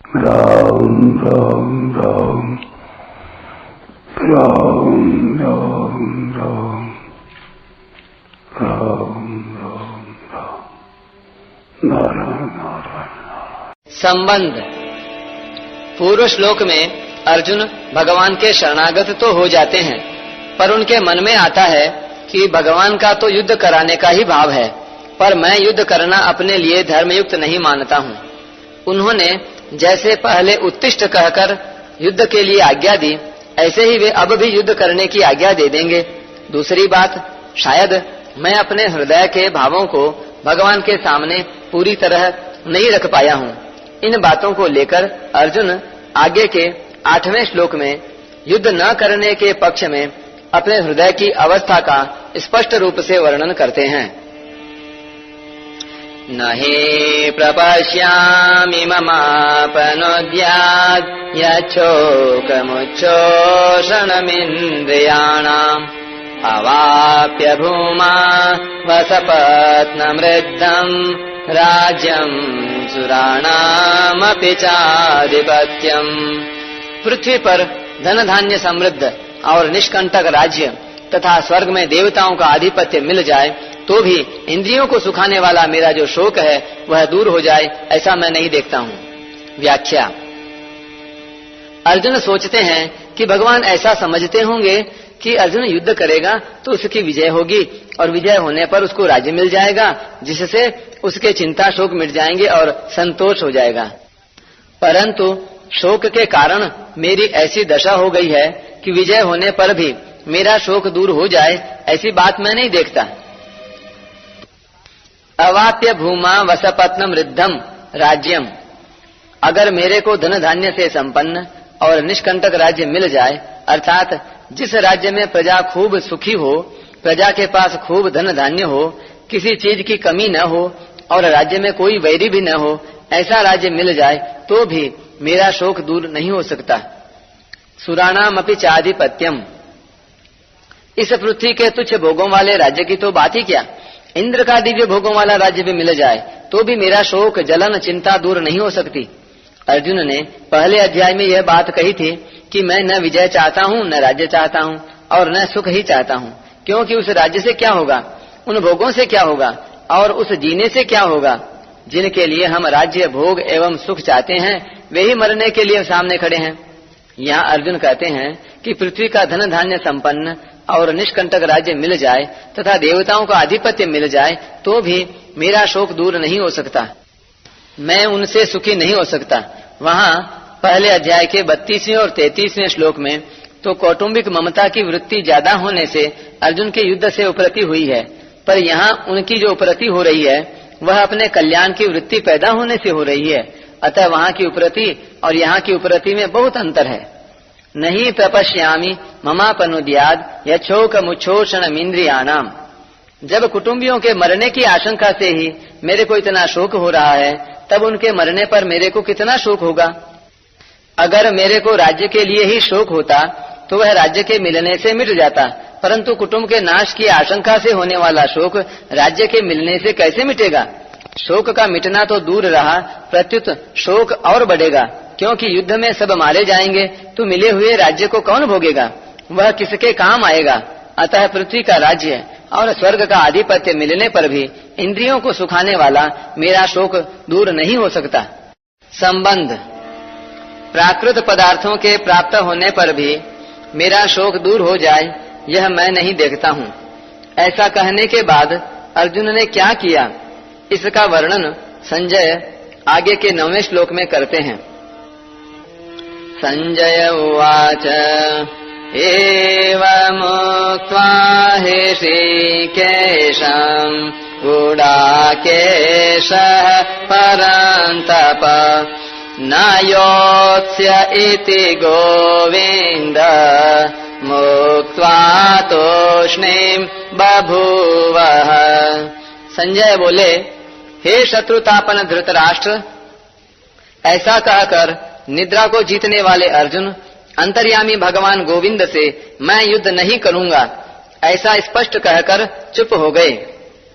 राम राम राम राम राम राम राम राम राम नारायण नारायण। संबंध। पूर्व श्लोक में अर्जुन भगवान के शरणागत तो हो जाते हैं, पर उनके मन में आता है कि भगवान का तो युद्ध कराने का ही भाव है, पर मैं युद्ध करना अपने लिए धर्मयुक्त नहीं मानता हूँ। उन्होंने जैसे पहले उत्तिष्ठ कहकर युद्ध के लिए आज्ञा दी, ऐसे ही वे अब भी युद्ध करने की आज्ञा दे देंगे। दूसरी बात, शायद मैं अपने हृदय के भावों को भगवान के सामने पूरी तरह नहीं रख पाया हूँ। इन बातों को लेकर अर्जुन आगे के 8वें श्लोक में युद्ध न करने के पक्ष में अपने हृदय की अवस्था का स्पष्ट रूप से वर्णन करते हैं। न हि प्रपश्यामि ममापनुद्यात् यच्छोकमुच्छोषणमिन्द्रियाणाम् अवाप्य भूमा वसपत्नमृद्धम् राज्यम् सुराणामपि चाधिपत्यम्। पृथ्वी पर धन धान्य समृद्ध और निष्कंटक राज्य तथा स्वर्ग में देवताओं का आधिपत्य मिल जाए तो भी इंद्रियों को सुखाने वाला मेरा जो शोक है वह दूर हो जाए, ऐसा मैं नहीं देखता हूँ। व्याख्या। अर्जुन सोचते हैं कि भगवान ऐसा समझते होंगे कि अर्जुन युद्ध करेगा तो उसकी विजय होगी और विजय होने पर उसको राज्य मिल जाएगा, जिससे उसके चिंता शोक मिट जाएंगे और संतोष हो जाएगा। परंतु शोक के कारण मेरी ऐसी दशा हो गई है कि विजय होने पर भी मेरा शोक दूर हो जाए, ऐसी बात मैं नहीं देखता। अवाप्य भूमा वसपत्नम रिद्धम राज्यम। अगर मेरे को धन धान्य से संपन्न और निष्कंटक राज्य मिल जाए, अर्थात जिस राज्य में प्रजा खूब सुखी हो, प्रजा के पास खूब धन धान्य हो, किसी चीज की कमी न हो और राज्य में कोई वैरी भी न हो, ऐसा राज्य मिल जाए तो भी मेरा शोक दूर नहीं हो सकता। सुराणामपि चाधिपत्यम। इस पृथ्वी के तुच्छ भोगों वाले राज्य की तो बात ही क्या, इंद्र का दिव्य भोगों वाला राज्य भी मिल जाए तो भी मेरा शोक जलन चिंता दूर नहीं हो सकती। अर्जुन ने पहले अध्याय में यह बात कही थी कि मैं न विजय चाहता हूँ, न राज्य चाहता हूँ और न सुख ही चाहता हूँ, क्योंकि उस राज्य से क्या होगा, उन भोगों से क्या होगा और उस जीने से क्या होगा। जिनके लिए हम राज्य भोग एवं सुख चाहते हैं वे ही मरने के लिए सामने खड़े हैं। यहाँ अर्जुन कहते हैं कि पृथ्वी का धन धान्य संपन्न और निष्कंटक राज्य मिल जाए तथा देवताओं का आधिपत्य मिल जाए तो भी मेरा शोक दूर नहीं हो सकता, मैं उनसे सुखी नहीं हो सकता। वहाँ पहले अध्याय के 32वें और 33वें श्लोक में तो कौटुंबिक ममता की वृत्ति ज्यादा होने से अर्जुन के युद्ध से उपरति हुई है, पर यहाँ उनकी जो उपरति हो रही है वह अपने कल्याण की वृत्ति पैदा होने से हो रही है। अतः वहाँ की उपरति और यहाँ की उपरति में बहुत अंतर है। नहीं प्रपश्यामि ममापनुद्याद यच्छोकमुच्छोषणमिन्द्रियाणाम्। जब कुटुंबियों के मरने की आशंका से ही मेरे को इतना शोक हो रहा है, तब उनके मरने पर मेरे को कितना शोक होगा। अगर मेरे को राज्य के लिए ही शोक होता तो वह राज्य के मिलने से मिट जाता, परंतु कुटुंब के नाश की आशंका से होने वाला शोक राज्य के मिलने से कैसे मिटेगा। शोक का मिटना तो दूर रहा, प्रत्युत शोक और बढ़ेगा, क्योंकि युद्ध में सब मारे जाएंगे तो मिले हुए राज्य को कौन भोगेगा, वह किसके काम आएगा। अतः पृथ्वी का राज्य और स्वर्ग का आधिपत्य मिलने पर भी इंद्रियों को सुखाने वाला मेरा शोक दूर नहीं हो सकता। संबंध। प्राकृत पदार्थों के प्राप्त होने पर भी मेरा शोक दूर हो जाए, यह मैं नहीं देखता हूँ। ऐसा कहने के बाद अर्जुन ने क्या किया, इसका वर्णन संजय आगे के 9वें श्लोक में करते हैं। संजय उवाच एवमुक्त्वा ऋषिकेशं गुडाकेशः परन्तप न योत्स्य इति गोविन्द मुक्त्वा तूष्णीं बभूवः। संजय बोले, हे शत्रुतापन धृतराष्ट्र, ऐसा कहकर निद्रा को जीतने वाले अर्जुन अंतर्यामी भगवान गोविंद से मैं युद्ध नहीं करूंगा ऐसा स्पष्ट कहकर चुप हो गए।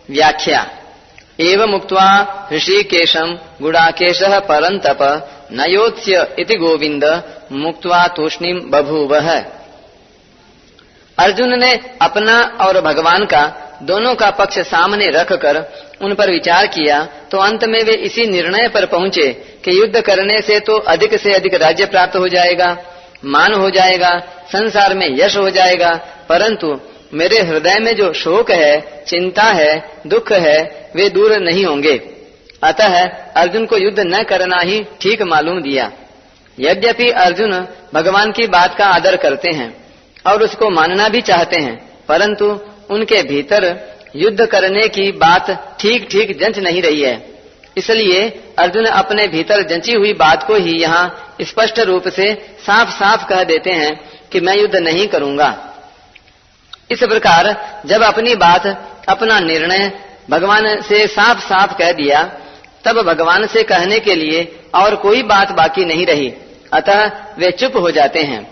व्याख्या। एवं उक्त्वा ऋषिकेशं गुडाकेशः परन्तप न योत्स्य इति गोविंद मुक्त्वा तूष्णीम बभूवः। अर्जुन ने अपना और भगवान का दोनों का पक्ष सामने रखकर उन पर विचार किया तो अंत में वे इसी निर्णय पर पहुंचे कि युद्ध करने से तो अधिक से अधिक राज्य प्राप्त हो जाएगा, मान हो जाएगा, संसार में यश हो जाएगा, परंतु मेरे हृदय में जो शोक है, चिंता है, दुख है, वे दूर नहीं होंगे। अतः अर्जुन को युद्ध न करना ही ठीक मालूम दिया। यद्यपि अर्जुन भगवान की बात का आदर करते हैं और उसको मानना भी चाहते हैं, परंतु उनके भीतर युद्ध करने की बात ठीक ठीक जंच नहीं रही है। इसलिए अर्जुन अपने भीतर जंची हुई बात को ही यहाँ स्पष्ट रूप से साफ साफ कह देते हैं कि मैं युद्ध नहीं करूंगा। इस प्रकार जब अपनी बात, अपना निर्णय भगवान से साफ साफ कह दिया, तब भगवान से कहने के लिए और कोई बात बाकी नहीं रही। अतः वे चुप हो जाते हैं।